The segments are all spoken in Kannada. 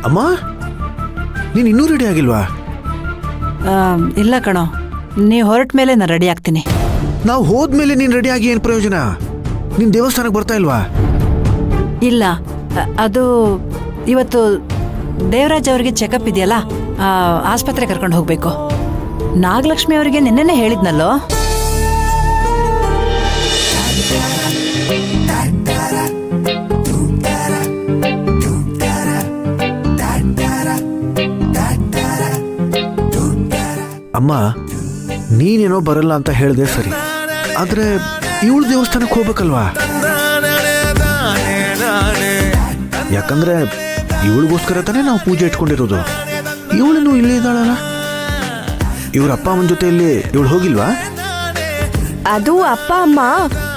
ಅಮ್ಮ, ನೀನು ಇನ್ನೂ ರೆಡಿ ಆಗಿಲ್ವಾ? ಇಲ್ಲ ಕಣೋ, ನೀವು ಹೊರಟ ಮೇಲೆ ನಾನು ರೆಡಿ ಆಗ್ತೀನಿ. ನಾವು ಹೋದ್ಮೇಲೆ ನೀನು ರೆಡಿ ಆಗಿ ಏನು ಪ್ರಯೋಜನ? ನೀನು ದೇವಸ್ಥಾನಕ್ಕೆ ಬರ್ತಾ ಇಲ್ವಾ? ಇಲ್ಲ, ಅದು ಇವತ್ತು ದೇವರಾಜ್ ಅವರಿಗೆ ಚೆಕಪ್ ಇದೆಯಲ್ಲ, ಆಸ್ಪತ್ರೆ ಕರ್ಕೊಂಡು ಹೋಗ್ಬೇಕು. ನಾಗಲಕ್ಷ್ಮಿ ಅವರಿಗೆ ನಿನ್ನೆನೆ ಹೇಳಿದ್ನಲ್ಲೋ. ಅಮ್ಮ, ನೀನೇನೋ ಬರಲ್ಲ ಅಂತ ಹೇಳಿದೆ ಸರಿ, ಆದ್ರೆ ಇವಳು ದೇವಸ್ಥಾನಕ್ಕೆ ಹೋಗ್ಬೇಕಲ್ವಾ? ಯಾಕಂದ್ರೆ ಇವಳಿಗೋಸ್ಕರ ತಾನೇ ನಾವು ಪೂಜೆ ಇಟ್ಕೊಂಡಿರೋದು. ಇವಳೇನು ಇಲ್ಲೇ ಇದ್ದಾಳಲ್ಲ, ಇವ್ರ ಅಪ್ಪ ಅಮ್ಮನ ಜೊತೆ ಇಲ್ಲಿ ಇವಳು ಹೋಗಿಲ್ವಾ? ಅದು ಅಪ್ಪ ಅಮ್ಮ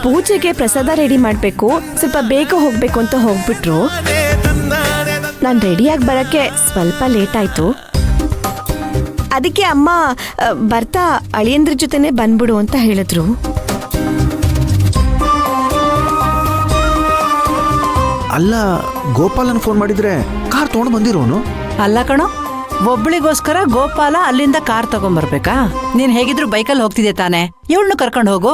ಪೂಜೆಗೆ ಪ್ರಸಾದ ರೆಡಿ ಮಾಡ್ಬೇಕು, ಸ್ವಲ್ಪ ಬೇಗ ಹೋಗ್ಬೇಕು ಅಂತ ಹೋಗ್ಬಿಟ್ರು. ನಾನು ರೆಡಿಯಾಗಿ ಬರಕ್ಕೆ ಸ್ವಲ್ಪ ಲೇಟ್ ಆಯ್ತು. ಅದಕ್ಕೆ ಅಮ್ಮ ಬರ್ತಾ ಅಳಿಯಂದ್ರ ಜೊತೆನೆ ಬಂದ್ಬಿಡು ಅಂತ ಹೇಳಿದ್ರು. ಅಲ್ಲ, ಗೋಪಾಲನ್ ಫೋನ್ ಮಾಡಿದ್ರೆ ಕಾರ್ ತಗೊಂಡು ಬಂದಿರೋನು. ಅಲ್ಲ ಕಣೋ, ಒಬ್ಳಿಗೋಸ್ಕರ ಗೋಪಾಲ ಅಲ್ಲಿಂದ ಕಾರ್ ತಗೊಂಡ್ಬರ್ಬೇಕಾ? ನೀನ್ ಹೇಗಿದ್ರು ಬೈಕಲ್ಲಿ ಹೋಗ್ತಿದ್ದೆ ತಾನೆ, ಇವಳನ್ನು ಕರ್ಕೊಂಡು ಹೋಗು.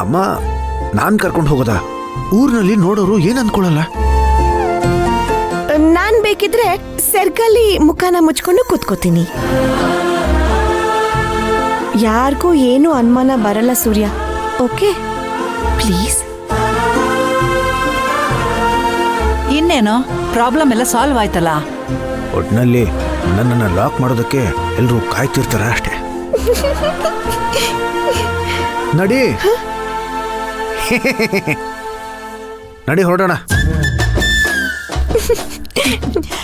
ಅಮ್ಮ, ನಾನ್ ಕರ್ಕೊಂಡು ಹೋಗೋದಾ? ಊರಿನಲ್ಲಿ ನೋಡೋರು ಏನ್ ಅನ್ಕೊಳ್ಳಲ್ಲ. ನಾನ್ ಬೇಕಿದ್ರೆ ಸರ್ಕಲ್ಲಿ ಮುಖನ ಮುಚ್ಕೊಂಡು ಕೂತ್ಕೋತೀನಿ. ಯಾರಿಗೂ ಏನು ಅನುಮಾನ ಬರಲ್ಲ ಸೂರ್ಯ, ಓಕೆ ಪ್ಲೀಸ್? ಇನ್ನೇನು, ಪ್ರಾಬ್ಲಮ್ ಎಲ್ಲ ಸಾಲ್ವ್ ಆಯ್ತಲ್ಲ. ಒಟ್ನಲ್ಲಿ ನನ್ನನ್ನು ಲಾಕ್ ಮಾಡೋದಕ್ಕೆ ಎಲ್ಲರೂ ಕಾಯ್ತಿರ್ತಾರ ಅಷ್ಟೇ. ನಡಿ ನಡಿ, ಹೊರಡೋಣ.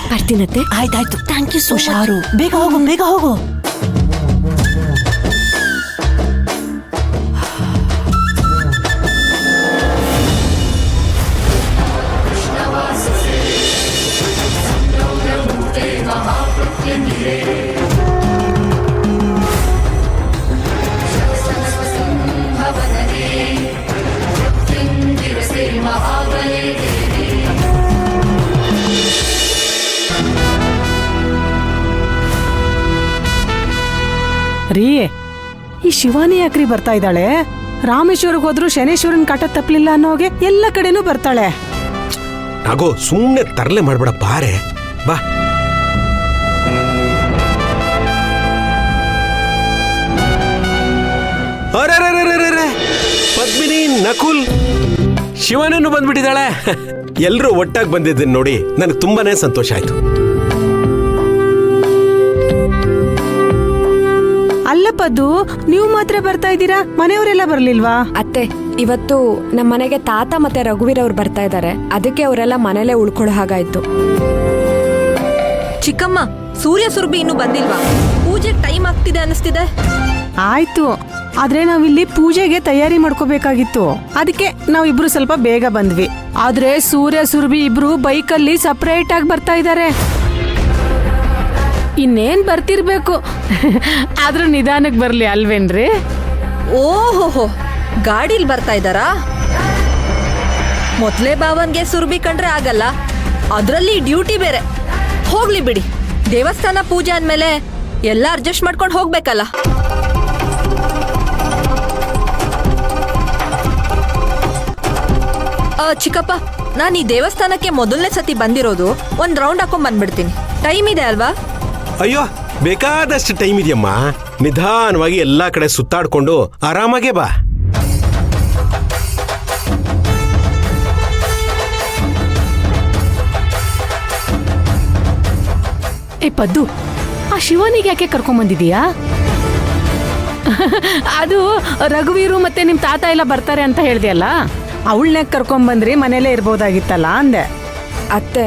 ಬರ್ತೀನತ್ತೆ. ಆಯ್ತಾಯ್ತು, ಥ್ಯಾಂಕ್ ಯು ಸೋ ಮಚ್. ಹುಷಾರು, ಬೇಗ ಹೋಗು, ಬೇಗ ಹೋಗು. ರೀ, ಈ ಶಿವಾನಿ ಯಾಕ್ರಿ ಬರ್ತಾ ಇದ್ದಾಳೆ? ರಾಮೇಶ್ವರಕ್ಕೆ ಹೋದ್ರು ಶನೇಶ್ವರನ್ ಕಾಟ ತಪ್ಪಲಿಲ್ಲ ಅನ್ನೋಗೆ ಎಲ್ಲ ಕಡೆನೂ ಬರ್ತಾಳೆ. ಆಗೋ, ಸುಮ್ಮನೆ ತರಲೆ ಮಾಡ್ಬೇಡ, ಬಾರೆ ಬಾ. ಅರೆ, ಪದ್ಮಿನಿ, ನಕುಲ್, ಶಿವನನ್ನು ಬಂದ್ಬಿಟ್ಟಿದ್ದಾಳೆ. ಎಲ್ರೂ ಒಟ್ಟಾಗಿ ಬಂದಿದ್ದೀನಿ ನೋಡಿ, ನನಗೆ ತುಂಬಾನೇ ಸಂತೋಷ ಆಯ್ತು. ಅಲ್ಲಪ್ಪದ್ದು, ನೀವು ಮಾತ್ರ ಬರ್ತಾ ಇದ್ದೀರಾ, ಮನೆಯವರೆಲ್ಲ ಬರ್ಲಿಲ್ವಾ? ಅತ್ತೆ, ಇವತ್ತು ನಮ್ಮ ಮನೆಗೆ ತಾತ ಮತ್ತೆ ರಘುವೀರ್ ಅವ್ರು ಬರ್ತಾ ಇದ್ದಾರೆ, ಅದಕ್ಕೆ ಅವರೆಲ್ಲ ಮನೇಲೆ ಉಳ್ಕೊಳ್ಳೋ ಹಾಗಾಯ್ತು. ಚಿಕ್ಕಮ್ಮ, ಸೂರ್ಯ ಸುರ್ಬಿ ಇನ್ನೂ ಬಂದಿಲ್ವಾ? ಪೂಜೆಗೆ ಟೈಮ್ ಆಗ್ತಿದೆ ಅನಿಸ್ತಿದೆ. ಆಯ್ತು, ಆದ್ರೆ ನಾವಿಲ್ಲಿ ಪೂಜೆಗೆ ತಯಾರಿ ಮಾಡ್ಕೋಬೇಕಾಗಿತ್ತು, ಅದಕ್ಕೆ ನಾವಿಬ್ರು ಸ್ವಲ್ಪ ಬೇಗ ಬಂದ್ವಿ. ಆದ್ರೆ ಸೂರ್ಯ ಸುರ್ಬಿ ಇಬ್ರು ಬೈಕಲ್ಲಿ ಸಪರೇಟ್ ಆಗಿ ಬರ್ತಾ ಇದ್ದಾರೆ. ಇನ್ನೇನ್ ಬರ್ತಿರ್ಬೇಕು, ಆದ್ರೂ ನಿಧಾನಕ್ಕೆ ಬರ್ಲಿ ಅಲ್ವೇನ್ರಿ? ಓಹೋಹೋ, ಗಾಡಿಲ್ ಬರ್ತಾ ಇದ್ದಾರಾ? ಮೊದ್ಲೇ ಬಾವನ್ಗೆ ಸುರ್ಬಿ ಕಂಡ್ರೆ ಆಗಲ್ಲ, ಅದ್ರಲ್ಲಿ ಡ್ಯೂಟಿ ಬೇರೆ. ಹೋಗ್ಲಿ ಬಿಡಿ, ದೇವಸ್ಥಾನ ಪೂಜೆ ಅಂದ್ಮೇಲೆ ಎಲ್ಲ ಅಡ್ಜಸ್ಟ್ ಮಾಡ್ಕೊಂಡು ಹೋಗ್ಬೇಕಲ್ಲ. ಚಿಕ್ಕಪ್ಪ, ನಾನು ಈ ದೇವಸ್ಥಾನಕ್ಕೆ ಮೊದಲನೇ ಸತಿ ಬಂದಿರೋದು. ಒಂದ್ ರೌಂಡ್ ಹಾಕೊಂಡ್ ಬಂದ್ಬಿಡ್ತೀನಿ. ಟೈಮ್ ಇದೆ ಅಲ್ವಾ? ಅಯ್ಯೋ, ಬೇಕಾದಷ್ಟು ಟೈಮ್ ಇದೆಯಮ್ಮ. ನಿಧಾನವಾಗಿ ಎಲ್ಲಾ ಕಡೆ ಸುತ್ತಾಡ್ಕೊಂಡು ಆರಾಮಾಗೆ ಬಾ. ಏ ಪದ್ದು, ಆ ಶಿವನಿಗೆ ಯಾಕೆ ಕರ್ಕೊಂಬಂದಿದೀಯಾ? ಅದು ರಘುವೀರು ಮತ್ತೆ ನಿಮ್ ತಾತ ಎಲ್ಲ ಬರ್ತಾರೆ ಅಂತ ಹೇಳ್ದೆಯಲ್ಲ, ಅವಳನ್ನ ಕರ್ಕೊಂಬಂದ್ರಿ ಮನೇಲೇ ಇರ್ಬೋದಾಗಿತ್ತಲ್ಲ ಅಂದೆ. ಅತ್ತೆ,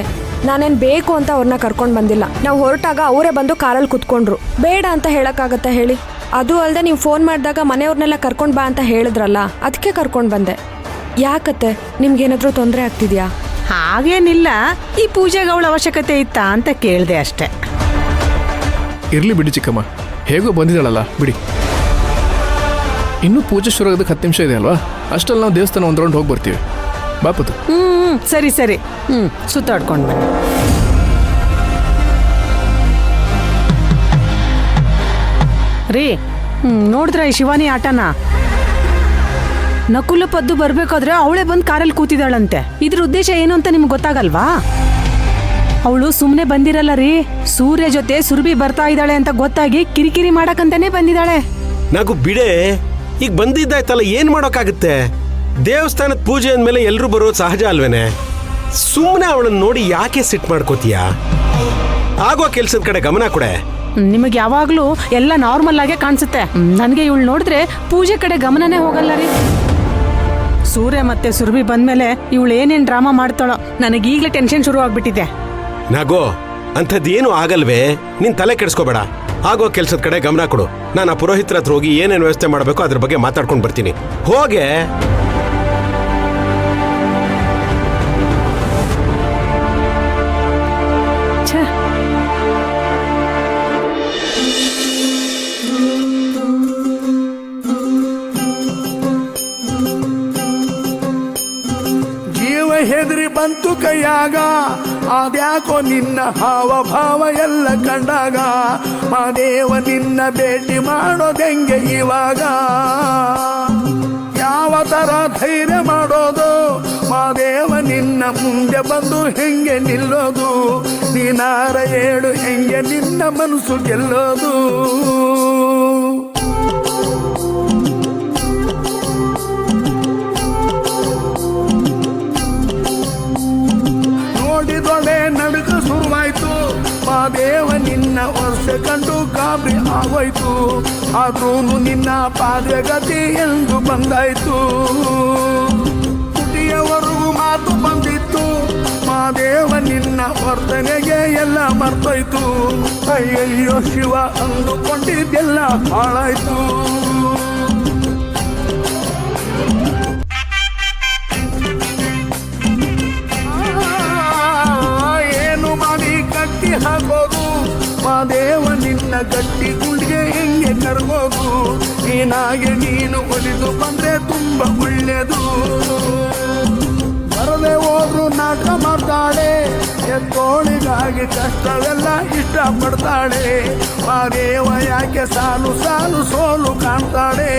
ನಾನೇನ್ ಬೇಕು ಅಂತ ಅವ್ರನ್ನ ಕರ್ಕೊಂಡು ಬಂದಿಲ್ಲ. ನಾವು ಹೊರಟಾಗ ಅವರೇ ಬಂದು ಕಾರಲ್ಲಿ ಕುತ್ಕೊಂಡ್ರು. ಬೇಡ ಅಂತ ಹೇಳಕ್ಕಾಗತ್ತಾ ಹೇಳಿ? ಅದು ಅಲ್ಲದೆ ನೀವು ಫೋನ್ ಮಾಡಿದಾಗ ಮನೆಯವ್ರನ್ನೆಲ್ಲ ಕರ್ಕೊಂಡು ಬಾ ಅಂತ ಹೇಳಿದ್ರಲ್ಲ, ಅದಕ್ಕೆ ಕರ್ಕೊಂಡು ಬಂದೆ. ಯಾಕತ್ತೆ, ನಿಮ್ಗೇನಾದ್ರೂ ತೊಂದರೆ ಆಗ್ತಿದ್ಯಾ? ಹಾಗೇನಿಲ್ಲ, ಈ ಪೂಜೆಗೆ ಅವಳ ಅವಶ್ಯಕತೆ ಇತ್ತಾ ಅಂತ ಕೇಳಿದೆ ಅಷ್ಟೆ. ಇರ್ಲಿ ಬಿಡಿ ಚಿಕ್ಕಮ್ಮ, ಹೇಗೋ ಬಂದಿದ್ದಾಳಲ್ಲ ಬಿಡಿ. ಇನ್ನೂ ಪೂಜೆ ಶುರು ಆಗೋದಕ್ಕೆ 10 ನಿಮಿಷ ಇದೆ ಅಲ್ವಾ? ಅಷ್ಟಲ್ಲಿ ನಾವು ದೇವಸ್ಥಾನ ಒಂದು ರೌಂಡ್ ಹೋಗಿ ಬರ್ತೀವಿ. ಬಾಪತು. ಸರಿ ಸರಿ, ಸುತ್ತಾಡ್ಕೊಂಡು ಬನ್ನಿ. ರೀ, ನೋಡಿದ್ರ ಈ ಶಿವಾನಿ ಆಟನ? ನಕುಲ ಪದ್ದು ಬರ್ಬೇಕಾದ್ರೆ ಅವಳೇ ಬಂದು ಕಾರಲ್ಲಿ ಕೂತಿದ್ದಾಳಂತೆ. ಇದ್ರ ಉದ್ದೇಶ ಏನು ಅಂತ ನಿಮ್ಗೆ ಗೊತ್ತಾಗಲ್ವಾ? ಅವಳು ಸುಮ್ಮನೆ ಬಂದಿರಲ್ಲ ರೀ, ಸೂರ್ಯ ಜೊತೆ ಸುರಭಿ ಬರ್ತಾ ಇದ್ದಾಳೆ ಅಂತ ಗೊತ್ತಾಗಿ ಕಿರಿಕಿರಿ ಮಾಡಕ್ಕಂತಾನೆ ಬಂದಿದ್ದಾಳೆ. ನಾಗು ಬಿಡೆ, ಈಗ ಬಂದಿದ್ದಾಯ್ತಲ್ಲ, ಏನ್ ಮಾಡೋಕ್ಕಾಗುತ್ತೆ? ದೇವಸ್ಥಾನದ ಪೂಜೆ ಅಂದ್ಮೇಲೆ ಎಲ್ರು ಬರೋದು ಸಹಜ ಅಲ್ವೇನೆ? ಸುಮ್ಮನೆ ಅವಳನ್ನ ನೋಡಿ ಯಾಕೆ ಸಿಟ್ ಮಾಡ್ಕೋತೀಯ? ಆಗೋ ಕೆಲ್ಸದ ಕಡೆ ಗಮನ ಕೊಡೆ. ನಿಮಗೆ ಯಾವಾಗ್ಲೂ ಎಲ್ಲ ನಾರ್ಮಲ್ ಆಗೇ ಕಾಣಿಸುತ್ತೆ. ನನಗೆ ಇವಳು ನೋಡಿದ್ರೆ ಪೂಜೆ ಕಡೆ ಗಮನನೇ ಹೋಗಲ್ಲ ರೀ. ಸೂರ್ಯ ಮತ್ತೆ ಸುರಭಿ ಬಂದ್ಮೇಲೆ ಇವಳು ಏನೇನ್ ಡ್ರಾಮಾ ಮಾಡ್ತಾಳೋ, ನನಗೆ ಈಗಲೇ ಟೆನ್ಷನ್ ಶುರು ಆಗ್ಬಿಟ್ಟಿದೆ. ನಾಗೋ, ಅಂಥದ್ದೇನು ಆಗಲ್ವೇ, ನೀನ್ ತಲೆ ಕೆಡಿಸ್ಕೋಬೇಡ. ಆಗೋ ಕೆಲ್ಸದ ಕಡೆ ಗಮನ ಕೊಡು. ನಾನು ಆ ಪುರೋಹಿತರ ಹತ್ರ ಹೋಗಿ ಏನೇನು ವ್ಯವಸ್ಥೆ ಮಾಡಬೇಕು ಅದ್ರ ಬಗ್ಗೆ ಮಾತಾಡ್ಕೊಂಡು ಬರ್ತೀನಿ. ಹೋಗೆ. ಹೆದರಿ ಬಂತು ಕೈಯಾಗ, ಅದ್ಯಾಕೋ ನಿನ್ನ ಹಾವ ಭಾವ ಎಲ್ಲ ಕಂಡಾಗ, ಮಾದೇವ ನಿನ್ನ ಭೇಟಿ ಮಾಡೋದೆಂಗೆ ಇವಾಗ? ಯಾವ ತರ ಧೈರ್ಯ ಮಾಡೋದು? ಮಾದೇವ ನಿನ್ನ ಮುಂದೆ ಬಂದು ಹೆಂಗೆ ನಿಲ್ಲೋದು? ನೀನಾರ ಹೇಳು, ಹೆಂಗೆ ನಿನ್ನ ಮನಸ್ಸು ಗೆಲ್ಲೋದು? ನೋಡಿದೊಳೆ ನಡುಕ ಶುರುವಾಯ್ತು, ಮಾದೇವ ನಿನ್ನ ವರ್ಷ ಕಂಡು ಗಾಬರಿ ಆಗೋಯ್ತು. ಆದ್ರೂ ನಿನ್ನ ಪಾದಗತಿ ಎಂದು ಬಂದಾಯ್ತು. ತುಟಿಯವರೆಗೂ ಮಾತು ಬಂದಿತ್ತು, ಮಾದೇವ ನಿನ್ನ ವರ್ತನೆಗೆ ಎಲ್ಲ ಮರ್ತೋಯ್ತು. ಅಯ್ಯಯ್ಯೋ ಶಿವ ಅಂದುಕೊಂಡಿದ್ದೆಲ್ಲ ಹಾಳಾಯ್ತು. ಹಾಕೋದು ಮಾದೇವ ನಿನ್ನ ಗಟ್ಟಿ ಗುಂಡಿಗೆ ಹೆಂಗೆ ಕರ್ಗೋದು? ನೀನಾಗೆ ನೀನು ಒಲಿದು ಬಂದ್ರೆ ತುಂಬಾ ಒಳ್ಳೇದು. ಬರದೆ ಹೋದ್ರು ನಾಟಕ ಮಾಡ್ತಾಳೆ, ಎತ್ತೋಳಿಗಾಗಿ ಕಷ್ಟವೆಲ್ಲ ಇಷ್ಟಪಡ್ತಾಳೆ. ಮಾದೇವ ಯಾಕೆ ಸಾಲು ಸಾಲು ಸೋಲು ಕಾಣ್ತಾಳೆ?